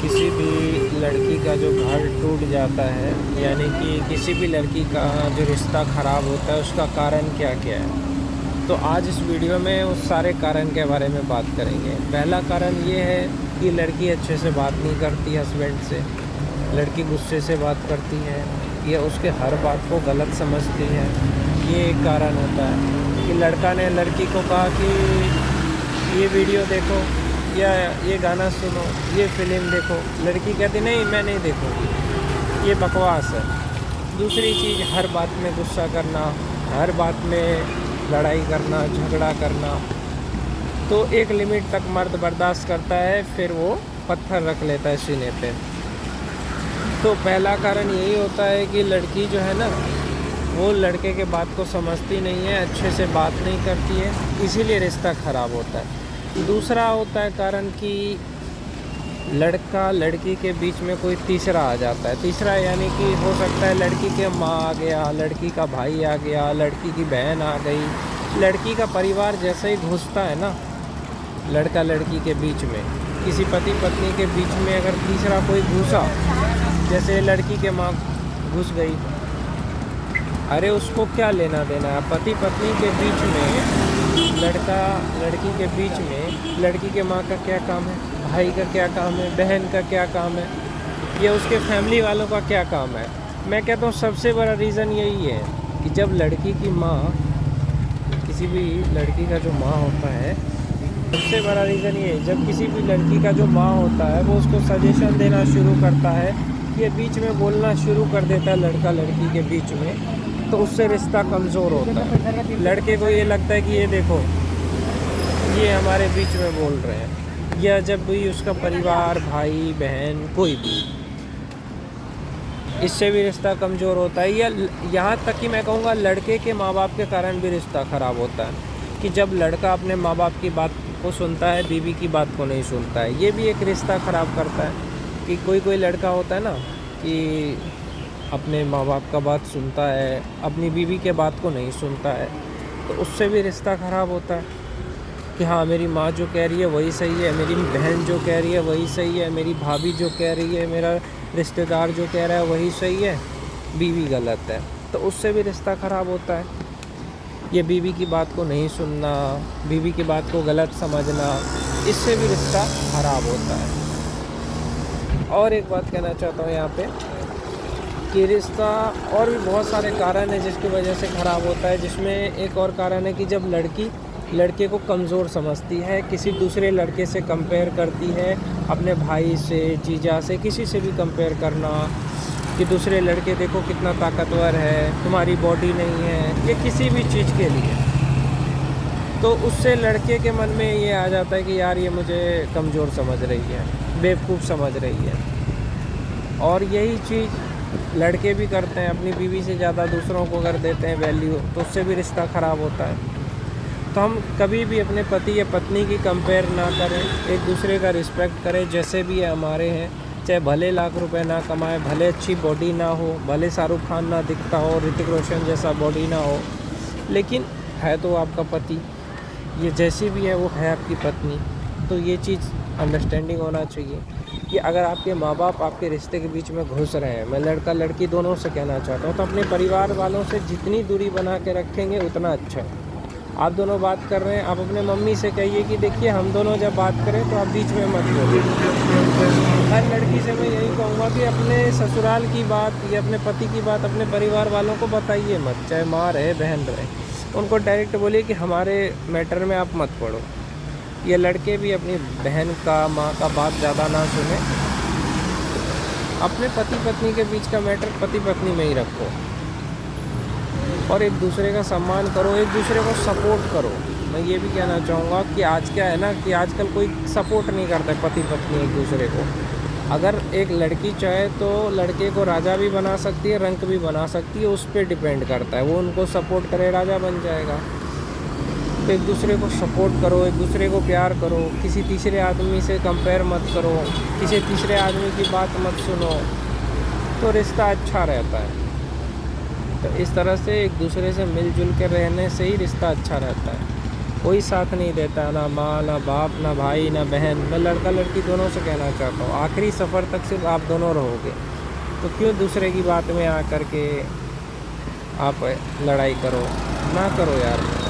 किसी भी लड़की का जो घर टूट जाता है, यानी कि किसी भी लड़की का जो रिश्ता ख़राब होता है, उसका कारण क्या क्या है। तो आज इस वीडियो में उस सारे कारण के बारे में बात करेंगे। पहला कारण ये है कि लड़की अच्छे से बात नहीं करती हस्बैंड से, लड़की गुस्से से बात करती है या उसके हर बात को गलत समझती है। ये एक कारण होता है कि लड़का ने लड़की को कहा कि ये वीडियो देखो या ये गाना सुनो, ये फ़िल्म देखो, लड़की कहती नहीं मैं नहीं देखूँगी, ये बकवास है। दूसरी चीज़, हर बात में गुस्सा करना, हर बात में लड़ाई करना, झगड़ा करना। तो एक लिमिट तक मर्द बर्दाश्त करता है, फिर वो पत्थर रख लेता है सीने पे। तो पहला कारण यही होता है कि लड़की जो है ना, वो लड़के के बात को समझती नहीं है, अच्छे से बात नहीं करती है, इसीलिए रिश्ता ख़राब होता है। दूसरा होता है कारण कि लड़का लड़की के बीच में कोई तीसरा आ जाता है। तीसरा यानी कि हो सकता है लड़की के माँ आ गया, लड़की का भाई आ गया, लड़की की बहन आ गई। लड़की का परिवार जैसे ही घुसता है ना, लड़का लड़की के बीच में, किसी पति पत्नी के बीच में अगर तीसरा कोई घुसा, जैसे लड़की के माँ घुस गई, अरे उसको क्या लेना देना है। पति पत्नी के बीच में, लड़का लड़की के बीच में, लड़की के माँ का क्या काम है, भाई का क्या काम है, बहन का क्या काम है, या उसके फैमिली वालों का क्या काम है। मैं कहता हूँ सबसे बड़ा रीज़न यही है कि जब लड़की की माँ, किसी भी लड़की का जो माँ होता है, सबसे बड़ा रीज़न ये है, जब किसी भी लड़की का जो माँ होता है वो उसको सजेशन देना शुरू करता है, ये बीच में बोलना शुरू कर देता है लड़का लड़की के बीच में, तो उससे रिश्ता कमज़ोर होता है। लड़के को ये लगता है कि ये देखो, ये हमारे बीच में बोल रहे हैं। या जब भी उसका परिवार, भाई बहन कोई भी, इससे भी रिश्ता कमज़ोर होता है। या यहाँ तक कि मैं कहूँगा लड़के के माँ बाप के कारण भी रिश्ता ख़राब होता है, कि जब लड़का अपने माँ बाप की बात को सुनता है, बीवी की बात को नहीं सुनता है, ये भी एक रिश्ता ख़राब करता है। कि कोई लड़का होता है ना कि अपने माँ बाप का बात सुनता है, अपनी बीवी के बात को नहीं सुनता है, तो उससे भी रिश्ता ख़राब होता है कि हाँ मेरी माँ जो कह रही है वही सही है, मेरी बहन जो कह रही है वही सही है, मेरी भाभी जो कह रही है, मेरा रिश्तेदार जो कह रहा है वही सही है, बीवी गलत है। तो उससे भी रिश्ता ख़राब होता है। ये बीवी की बात को नहीं सुनना, बीवी की बात को गलत समझना, इससे भी रिश्ता ख़राब होता है। और एक बात कहना चाहता हूँ यहाँ पे कि रिश्ता और भी बहुत सारे कारण हैं जिसकी वजह से ख़राब होता है। जिसमें एक और कारण है कि जब लड़की लड़के को कमज़ोर समझती है, किसी दूसरे लड़के से कंपेयर करती है, अपने भाई से, जीजा से, किसी से भी कंपेयर करना कि दूसरे लड़के देखो कितना ताकतवर है, तुम्हारी बॉडी नहीं है, ये किसी भी चीज़ के लिए, तो उससे लड़के के मन में ये आ जाता है कि यार ये मुझे कमज़ोर समझ रही है, बेवकूफ़ समझ रही है। और यही चीज़ लड़के भी करते हैं, अपनी बीवी से ज़्यादा दूसरों को कर देते हैं वैल्यू, तो उससे भी रिश्ता ख़राब होता है। तो हम कभी भी अपने पति या पत्नी की कंपेयर ना करें, एक दूसरे का रिस्पेक्ट करें, जैसे भी हमारे हैं, चाहे भले लाख रुपए ना कमाए, भले अच्छी बॉडी ना हो, भले शाहरुख खान ना दिखता हो, ऋतिक रोशन जैसा बॉडी ना हो, लेकिन है तो आपका पति, ये जैसी भी है वो है आपकी पत्नी। तो ये चीज़ अंडरस्टैंडिंग होना चाहिए कि अगर आपके माँ बाप आपके रिश्ते के बीच में घुस रहे हैं, मैं लड़का लड़की दोनों से कहना चाहता हूँ, तो अपने परिवार वालों से जितनी दूरी बना के रखेंगे उतना अच्छा है। आप दोनों बात कर रहे हैं, आप अपने मम्मी से कहिए कि देखिए हम दोनों जब बात करें तो आप बीच में मत बोलिए। हर लड़की से मैं यही कहूँगा कि अपने ससुराल की बात या अपने पति की बात अपने परिवार वालों को बताइए मत, चाहे माँ रहे बहन रहे, उनको डायरेक्ट बोलिए कि हमारे मैटर में आप मत पड़ो। ये लड़के भी अपनी बहन का, माँ का बात ज़्यादा ना सुने, अपने पति पत्नी के बीच का मैटर पति पत्नी में ही रखो और एक दूसरे का सम्मान करो, एक दूसरे को सपोर्ट करो। मैं ये भी कहना चाहूँगा कि आज क्या है ना कि आजकल कोई सपोर्ट नहीं करता पति पत्नी एक दूसरे को। अगर एक लड़की चाहे तो लड़के को राजा भी बना सकती है, रंक भी बना सकती है, उस पर डिपेंड करता है, वो उनको सपोर्ट करे राजा बन जाएगा। तो एक दूसरे को सपोर्ट करो, एक दूसरे को प्यार करो, किसी तीसरे आदमी से कंपेयर मत करो, किसी तीसरे आदमी की बात मत सुनो, तो रिश्ता अच्छा रहता है। तो इस तरह से एक दूसरे से मिलजुल के रहने से ही रिश्ता अच्छा रहता है। कोई साथ नहीं देता, ना माँ ना बाप ना भाई ना बहन। मैं लड़का लड़की दोनों से कहना चाहता हूँ, आखिरी सफ़र तक सिर्फ आप दोनों रहोगे, तो क्यों दूसरे की बात में आ कर के आप लड़ाई करो? ना करो यार।